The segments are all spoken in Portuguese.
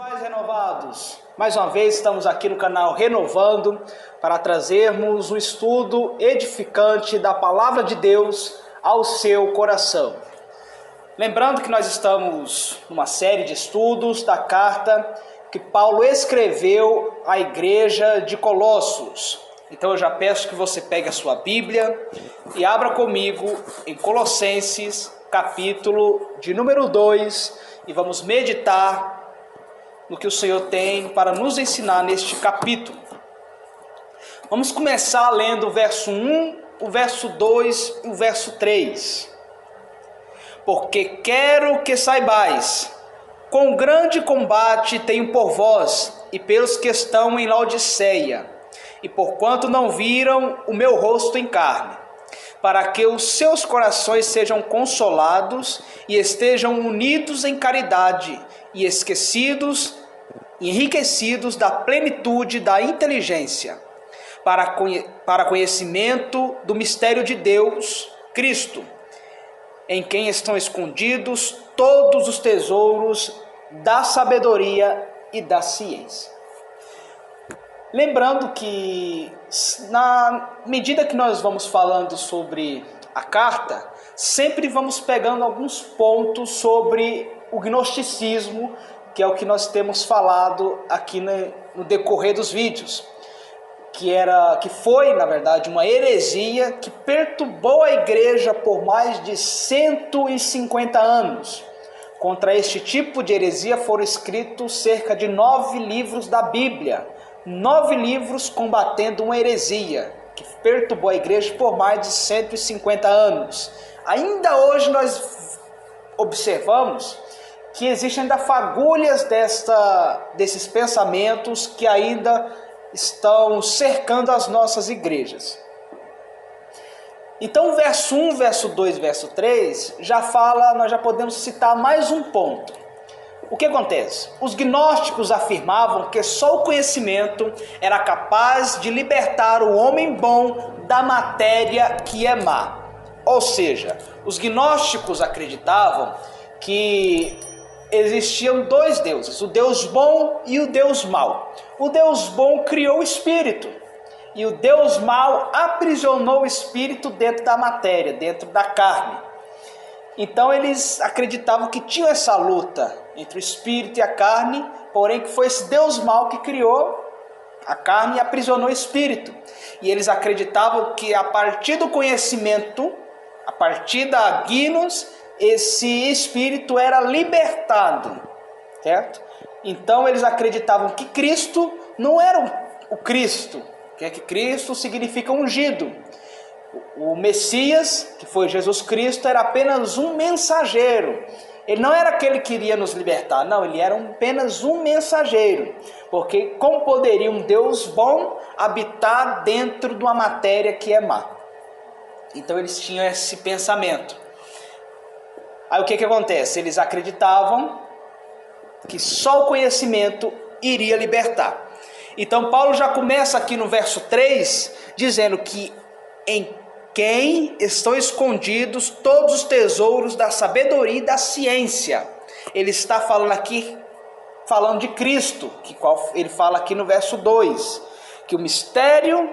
Mais renovados, mais uma vez estamos aqui no canal Renovando para trazermos um estudo edificante da Palavra de Deus ao seu coração. Lembrando que nós estamos numa série de estudos da carta que Paulo escreveu à igreja de Colossos. Então eu já peço que você pegue a sua Bíblia e abra comigo em Colossenses, capítulo de número 2, e vamos meditar no que o Senhor tem para nos ensinar neste capítulo. Vamos começar lendo o verso 1, o verso 2 e o verso 3. Porque quero que saibais, quão grande combate tenho por vós e pelos que estão em Laodiceia, e porquanto não viram o meu rosto em carne, para que os seus corações sejam consolados e estejam unidos em caridade e enriquecidos da plenitude da inteligência, para conhecimento do mistério de Deus, Cristo, em quem estão escondidos todos os tesouros da sabedoria e da ciência. Lembrando que, na medida que nós vamos falando sobre a carta, sempre vamos pegando alguns pontos sobre o gnosticismo, que é o que nós temos falado aqui no decorrer dos vídeos, que foi, na verdade, uma heresia que perturbou a igreja por mais de 150 anos. Contra este tipo de heresia foram escritos cerca de 9 livros da Bíblia, 9 livros combatendo uma heresia que perturbou a igreja por mais de 150 anos. Ainda hoje nós observamos que existem ainda fagulhas desses pensamentos que ainda estão cercando as nossas igrejas. Então o verso 1, verso 2, verso 3 já fala, nós já podemos citar mais um ponto. O que acontece? Os gnósticos afirmavam que só o conhecimento era capaz de libertar o homem bom da matéria que é má. Ou seja, os gnósticos acreditavam que existiam dois deuses, o Deus bom e o Deus mau. O Deus bom criou o espírito e o Deus mau aprisionou o espírito dentro da matéria, dentro da carne. Então eles acreditavam que tinha essa luta entre o espírito e a carne, porém que foi esse Deus mau que criou a carne e aprisionou o espírito. E eles acreditavam que a partir do conhecimento, a partir da gnos, esse espírito era libertado, certo? Então eles acreditavam que Cristo não era o Cristo, que Cristo significa ungido. O Messias, que foi Jesus Cristo, era apenas um mensageiro. Ele não era aquele que iria nos libertar, não, ele era apenas um mensageiro. Porque como poderia um Deus bom habitar dentro de uma matéria que é má? Então eles tinham esse pensamento. Aí o que acontece? Eles acreditavam que só o conhecimento iria libertar. Então Paulo já começa aqui no verso 3, dizendo que em quem estão escondidos todos os tesouros da sabedoria e da ciência. Ele está falando aqui, falando de Cristo, ele fala aqui no verso 2, que o mistério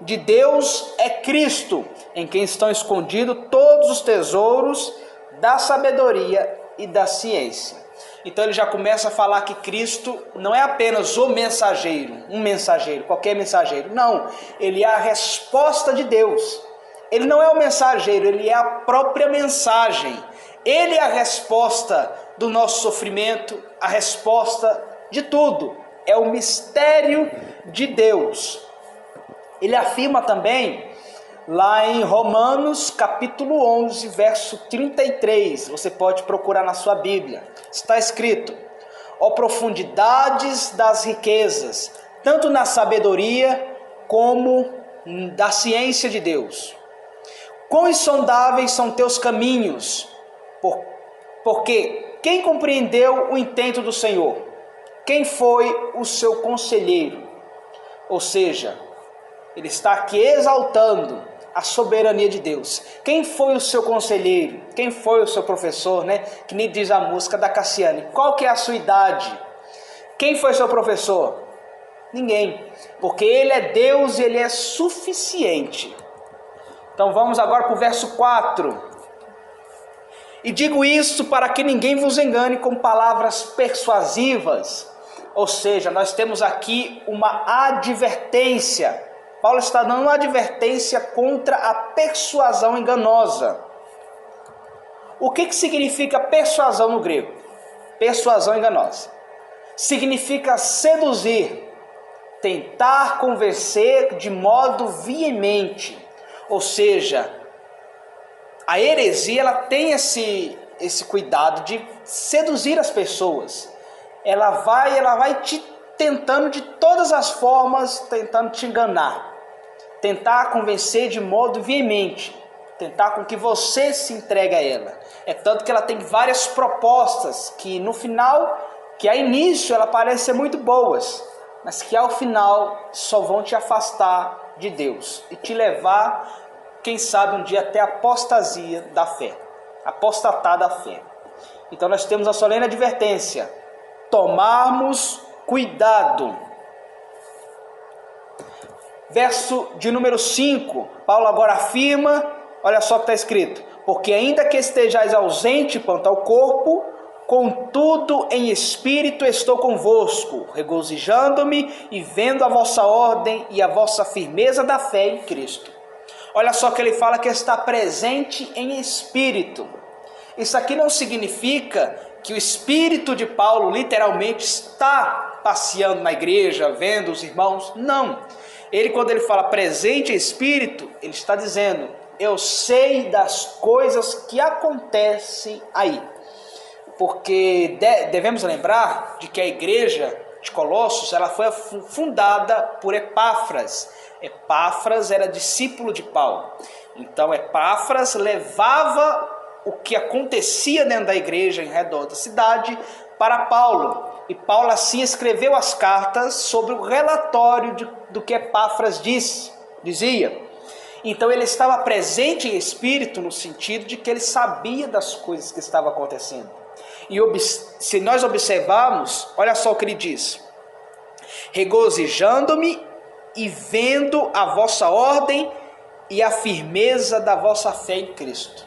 de Deus é Cristo, em quem estão escondidos todos os tesouros da sabedoria e da ciência. Então ele já começa a falar que Cristo não é apenas o mensageiro, um mensageiro, qualquer mensageiro. Não, ele é a resposta de Deus. Ele não é o mensageiro, ele é a própria mensagem. Ele é a resposta do nosso sofrimento, a resposta de tudo. É o mistério de Deus. Ele afirma também lá em Romanos capítulo 11, verso 33, você pode procurar na sua Bíblia, está escrito: ó profundidades das riquezas, tanto na sabedoria como da ciência de Deus. Quão insondáveis são teus caminhos, porque quem compreendeu o intento do Senhor? Quem foi o seu conselheiro? Ou seja, ele está aqui exaltando a soberania de Deus. Quem foi o seu conselheiro? Quem foi o seu professor, né? Que nem diz a música da Cassiane. Qual que é a sua idade? Quem foi seu professor? Ninguém, porque Ele é Deus e Ele é suficiente. Então vamos agora para o verso 4. E digo isso para que ninguém vos engane com palavras persuasivas. Ou seja, nós temos aqui uma advertência. Paulo está dando uma advertência contra a persuasão enganosa. O que significa persuasão no grego? Persuasão enganosa. Significa seduzir, tentar convencer de modo veemente. Ou seja, a heresia ela tem esse cuidado de seduzir as pessoas. Ela vai te tentando de todas as formas, tentando te enganar. Tentar convencer de modo veemente. Tentar com que você se entregue a ela. É tanto que ela tem várias propostas que no final, que a início ela parece ser muito boas, mas que ao final só vão te afastar de Deus e te levar, quem sabe um dia até a apostasia da fé, apostatar da fé. Então nós temos a solene advertência, tomarmos cuidado. Verso de número 5, Paulo agora afirma, olha só o que está escrito: porque ainda que estejais ausente quanto ao corpo, contudo em espírito estou convosco, regozijando-me e vendo a vossa ordem e a vossa firmeza da fé em Cristo. Olha só que ele fala que está presente em espírito. Isso aqui não significa que o espírito de Paulo literalmente está passeando na igreja, vendo os irmãos. Não. Ele, quando ele fala presente em espírito, ele está dizendo: eu sei das coisas que acontecem aí. Porque devemos lembrar de que a igreja de Colossos ela foi fundada por Epáfras. Epáfras era discípulo de Paulo. Então Epáfras levava o que acontecia dentro da igreja em redor da cidade para Paulo. E Paulo assim escreveu as cartas sobre o relatório do que Epáfras dizia. Então ele estava presente em espírito no sentido de que ele sabia das coisas que estavam acontecendo. E se nós observarmos, olha só o que ele diz: regozijando-me e vendo a vossa ordem e a firmeza da vossa fé em Cristo.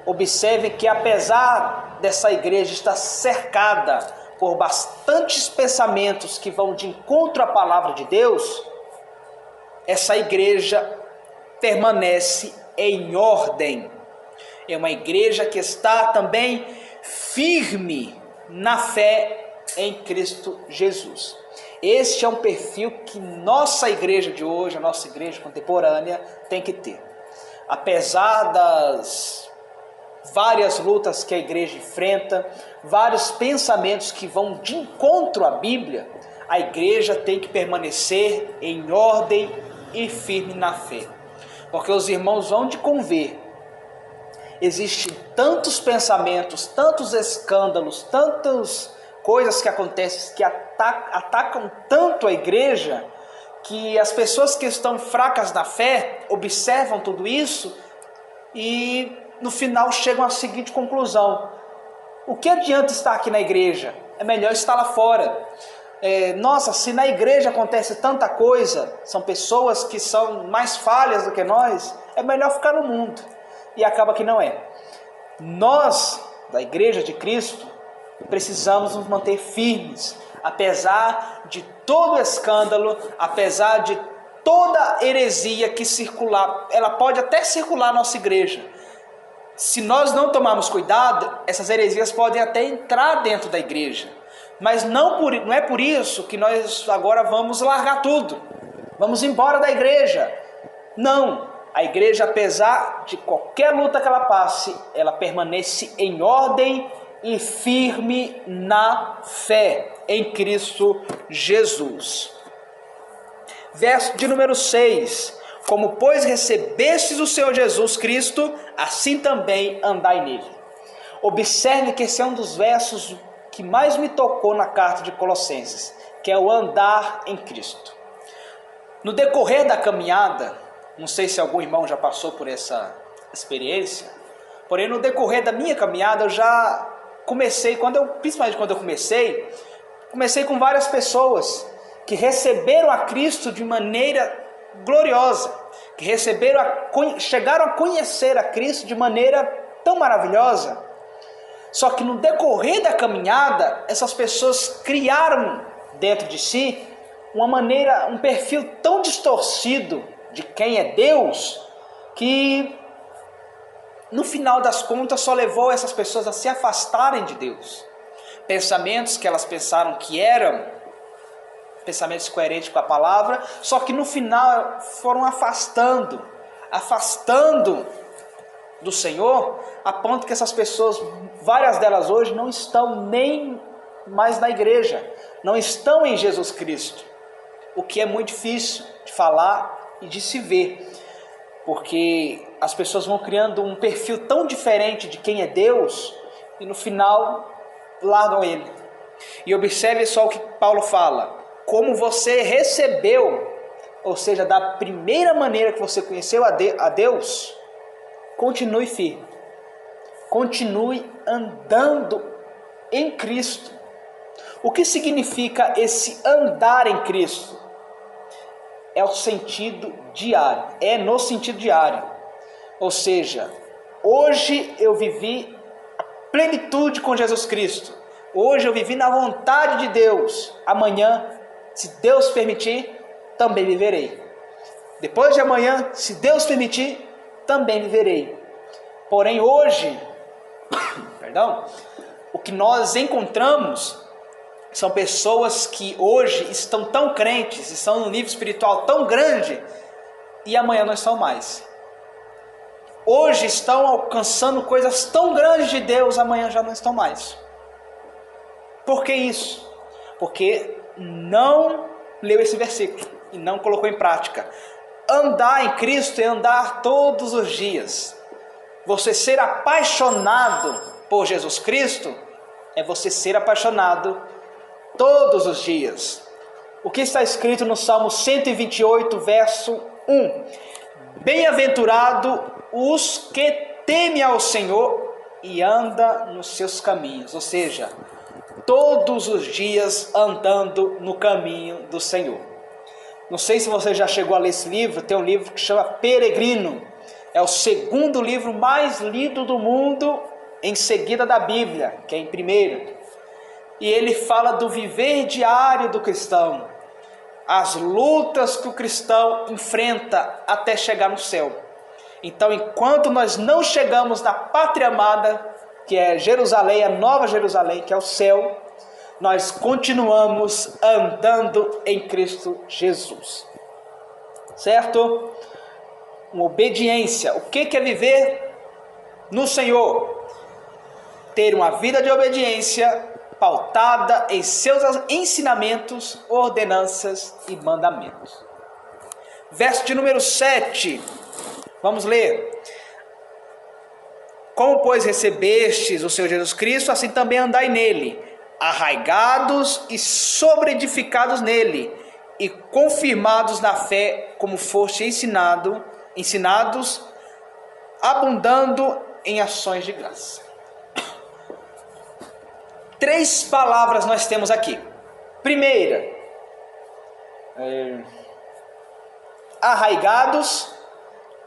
Observem que apesar dessa igreja estar cercada por bastantes pensamentos que vão de encontro à palavra de Deus, essa igreja permanece em ordem. É uma igreja que está também firme na fé em Cristo Jesus. Este é um perfil que nossa igreja de hoje, a nossa igreja contemporânea, tem que ter. Apesar das várias lutas que a igreja enfrenta, vários pensamentos que vão de encontro à Bíblia, a igreja tem que permanecer em ordem e firme na fé. Porque os irmãos vão de conver. Existem tantos pensamentos, tantos escândalos, tantas coisas que acontecem que atacam tanto a igreja, que as pessoas que estão fracas na fé observam tudo isso e no final chegam à seguinte conclusão: o que adianta estar aqui na igreja? É melhor estar lá fora. Nossa, se na igreja acontece tanta coisa, são pessoas que são mais falhas do que nós, é melhor ficar no mundo. E acaba que não é. Nós, da igreja de Cristo, precisamos nos manter firmes, apesar de todo escândalo, apesar de toda heresia que circular. Ela pode até circular na nossa igreja. Se nós não tomarmos cuidado, essas heresias podem até entrar dentro da igreja. Mas não é por isso que nós agora vamos largar tudo. Vamos embora da igreja. Não. A igreja, apesar de qualquer luta que ela passe, ela permanece em ordem e firme na fé em Cristo Jesus. Verso de número 6. Como, pois, recebestes o Senhor Jesus Cristo, assim também andai nele. Observe que esse é um dos versos que mais me tocou na carta de Colossenses, que é o andar em Cristo. No decorrer da caminhada, não sei se algum irmão já passou por essa experiência, porém no decorrer da minha caminhada eu já comecei, principalmente quando eu comecei, Comecei com várias pessoas que receberam a Cristo de maneira gloriosa, que chegaram a conhecer a Cristo de maneira tão maravilhosa. Só que no decorrer da caminhada, essas pessoas criaram dentro de si um perfil tão distorcido de quem é Deus, que no final das contas só levou essas pessoas a se afastarem de Deus. Pensamentos que elas pensaram que eram pensamentos coerentes com a palavra, só que no final foram afastando do Senhor, a ponto que essas pessoas, várias delas hoje, não estão nem mais na igreja, não estão em Jesus Cristo, o que é muito difícil de falar e de se ver, porque as pessoas vão criando um perfil tão diferente de quem é Deus, e no final largam Ele. E observe só o que Paulo fala: como você recebeu, ou seja, da primeira maneira que você conheceu a Deus, continue firme, continue andando em Cristo. O que significa esse andar em Cristo? É o sentido diário, é no sentido diário. Ou seja, hoje eu vivi a plenitude com Jesus Cristo. Hoje eu vivi na vontade de Deus. Amanhã, se Deus permitir, também viverei. Depois de amanhã, se Deus permitir, também viverei. Porém hoje, o que nós encontramos são pessoas que hoje estão tão crentes, estão num nível espiritual tão grande, e amanhã não estão mais. Hoje estão alcançando coisas tão grandes de Deus, amanhã já não estão mais. Por que isso? Porque não leu esse versículo e não colocou em prática. Andar em Cristo é andar todos os dias. Você ser apaixonado por Jesus Cristo é você ser apaixonado todos os dias. O que está escrito no Salmo 128, verso 1? Bem-aventurado os que temem ao Senhor e anda nos seus caminhos. Ou seja, todos os dias andando no caminho do Senhor. Não sei se você já chegou a ler esse livro, tem um livro que chama Peregrino. É o segundo livro mais lido do mundo, em seguida da Bíblia, que é em primeiro. E ele fala do viver diário do cristão, as lutas que o cristão enfrenta até chegar no céu. Então, enquanto nós não chegamos na pátria amada, que é Jerusalém, a nova Jerusalém, que é o céu, nós continuamos andando em Cristo Jesus. Certo? Uma obediência. O que é viver no Senhor? Ter uma vida de obediência pautada em seus ensinamentos, ordenanças e mandamentos. Verso de número 7. Vamos ler. Como, pois, recebestes o Senhor Jesus Cristo, assim também andai nele, arraigados e sobreedificados nele, e confirmados na fé, como foste ensinados, abundando em ações de graça. 3 palavras nós temos aqui. Primeira, arraigados,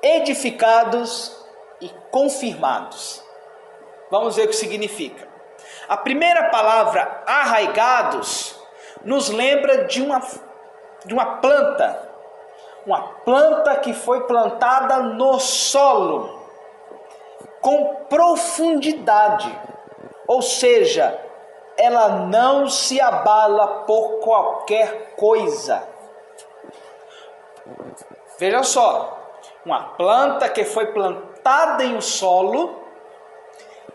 edificados e confirmados. Vamos ver o que significa. A primeira palavra, arraigados, nos lembra de uma planta. Uma planta que foi plantada no solo, com profundidade. Ou seja, ela não se abala por qualquer coisa. Veja só, uma planta que foi plantada em um solo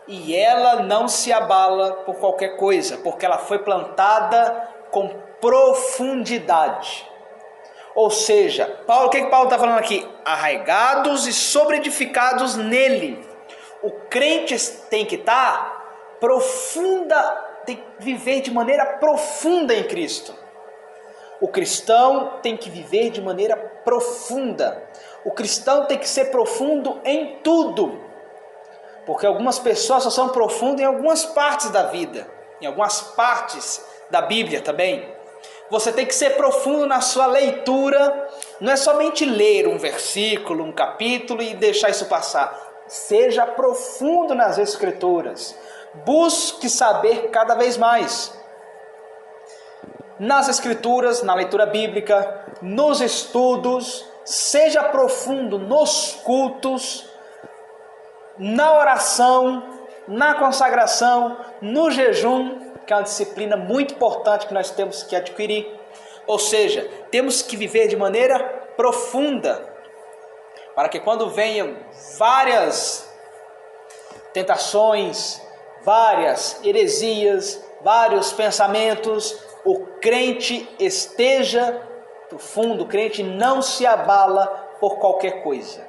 e ela não se abala por qualquer coisa, porque ela foi plantada com profundidade. Ou seja, o que Paulo está falando aqui? Arraigados e sobreedificados nele. O crente tem que estar tem que viver de maneira profunda em Cristo. O cristão tem que viver de maneira profunda. O cristão tem que ser profundo em tudo. Porque algumas pessoas só são profundas em algumas partes da vida, em algumas partes da Bíblia também. Você tem que ser profundo na sua leitura. Não é somente ler um versículo, um capítulo e deixar isso passar. Seja profundo nas Escrituras. Busque saber cada vez mais. Nas Escrituras, na leitura bíblica, nos estudos. Seja profundo nos cultos, na oração, na consagração, no jejum, que é uma disciplina muito importante que nós temos que adquirir. Ou seja, temos que viver de maneira profunda, para que quando venham várias tentações, várias heresias, vários pensamentos, o crente esteja profundo, o crente não se abala por qualquer coisa.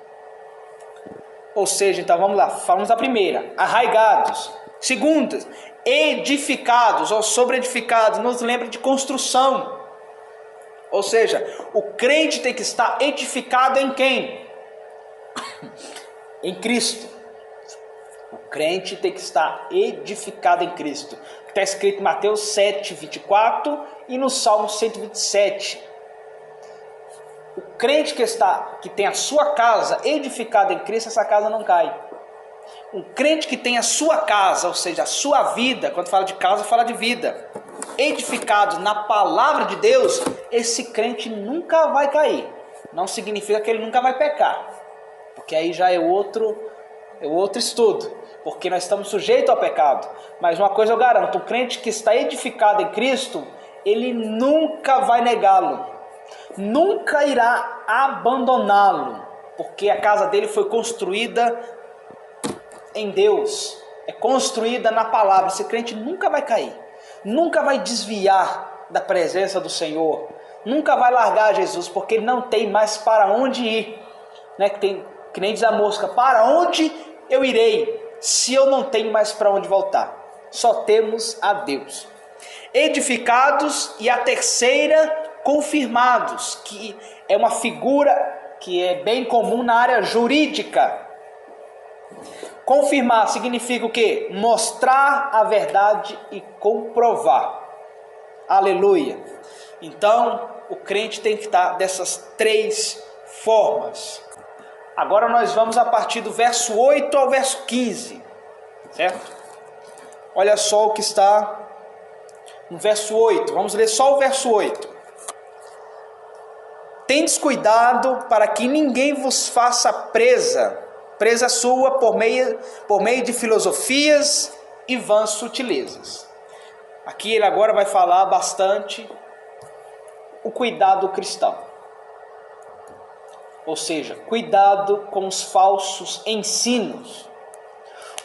Ou seja, então vamos lá, falamos da primeira, arraigados. Segunda, edificados ou sobreedificados, nos lembra de construção. Ou seja, o crente tem que estar edificado em quem? Em Cristo. O crente tem que estar edificado em Cristo. Está escrito em Mateus 7, 24 e no Salmo 127. O crente que tem a sua casa edificada em Cristo, essa casa não cai. Um crente que tem a sua casa, ou seja, a sua vida, quando fala de casa, fala de vida, edificado na palavra de Deus, esse crente nunca vai cair. Não significa que ele nunca vai pecar, porque aí já é outro estudo, porque nós estamos sujeitos ao pecado. Mas uma coisa eu garanto, o crente que está edificado em Cristo, ele nunca vai negá-lo, nunca irá abandoná-lo, porque a casa dele foi construída em Deus, é construída na palavra. Esse crente nunca vai cair, nunca vai desviar da presença do Senhor, nunca vai largar Jesus, porque ele não tem mais para onde ir, né? Que nem diz a mosca, para onde eu irei, se eu não tenho mais para onde voltar? Só temos a Deus. Edificados, e a terceira, confirmados, que é uma figura que é bem comum na área jurídica. Confirmar significa o quê? Mostrar a verdade e comprovar. Aleluia. Então, o crente tem que estar dessas três formas. Agora nós vamos a partir do verso 8 ao verso 15. Certo? Olha só o que está no verso 8. Vamos ler só o verso 8. Tendes cuidado para que ninguém vos faça presa sua por meio de filosofias e vãs sutilezas. Aqui ele agora vai falar bastante o cuidado cristão. Ou seja, cuidado com os falsos ensinos.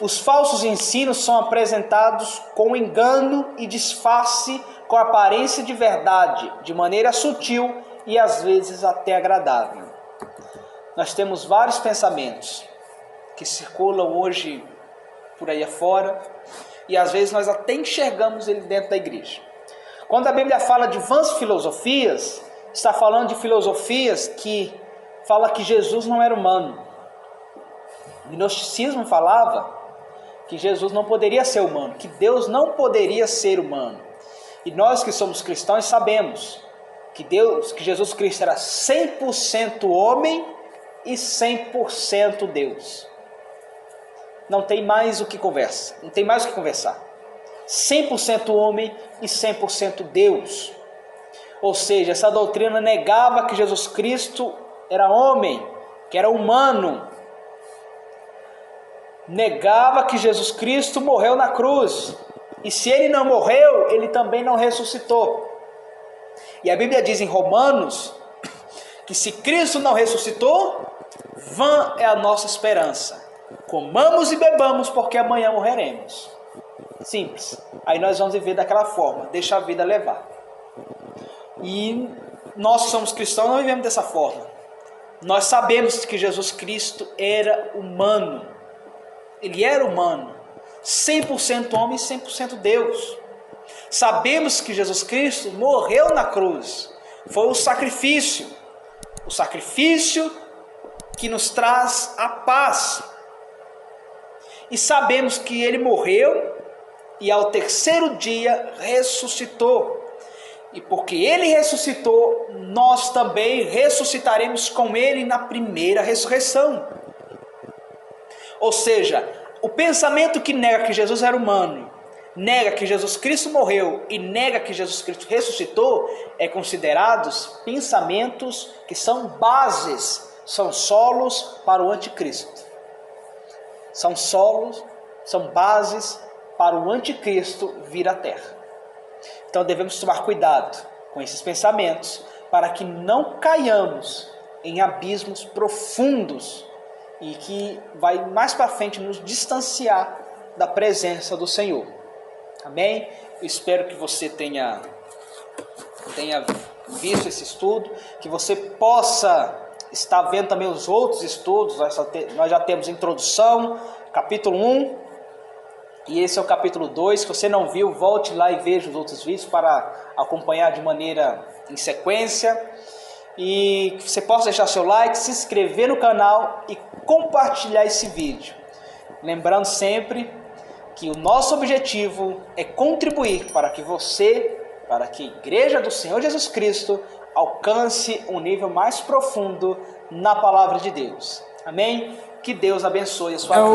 Os falsos ensinos são apresentados com engano e disfarce, com aparência de verdade, de maneira sutil e às vezes até agradável. Nós temos vários pensamentos que circulam hoje por aí afora, e às vezes nós até enxergamos ele dentro da igreja. Quando a Bíblia fala de vãs filosofias, está falando de filosofias que fala que Jesus não era humano. O gnosticismo falava que Jesus não poderia ser humano, que Deus não poderia ser humano. E nós que somos cristãos sabemos que Jesus Cristo era 100% homem e 100% Deus. Não tem mais o que conversa, não tem mais o que conversar. 100% homem e 100% Deus. Ou seja, essa doutrina negava que Jesus Cristo era homem, que era humano. Negava que Jesus Cristo morreu na cruz. E se ele não morreu, ele também não ressuscitou. E a Bíblia diz em Romanos que se Cristo não ressuscitou, vã é a nossa esperança. Comamos e bebamos, porque amanhã morreremos. Simples. Aí nós vamos viver daquela forma, deixa a vida levar. E nós somos cristãos, não vivemos dessa forma. Nós sabemos que Jesus Cristo era humano. Ele era humano, 100% homem e 100% Deus. Sabemos que Jesus Cristo morreu na cruz. Foi o sacrifício que nos traz a paz. E sabemos que ele morreu e ao terceiro dia ressuscitou. E porque ele ressuscitou, nós também ressuscitaremos com ele na primeira ressurreição. Ou seja, o pensamento que nega que Jesus era humano, nega que Jesus Cristo morreu e nega que Jesus Cristo ressuscitou, é considerados pensamentos que são bases, são solos para o anticristo. São solos, são bases para o anticristo vir à terra. Então devemos tomar cuidado com esses pensamentos para que não caiamos em abismos profundos e que vai mais para frente nos distanciar da presença do Senhor. Amém? Eu espero que você tenha visto esse estudo, que você possa estar vendo também os outros estudos. Nós já temos introdução, capítulo 1, e esse é o capítulo 2. Se você não viu, volte lá e veja os outros vídeos para acompanhar de maneira em sequência. E que você possa deixar seu like, se inscrever no canal e compartilhar esse vídeo. Lembrando sempre que o nosso objetivo é contribuir para que você, para que a Igreja do Senhor Jesus Cristo alcance um nível mais profundo na Palavra de Deus. Amém? Que Deus abençoe a sua vida.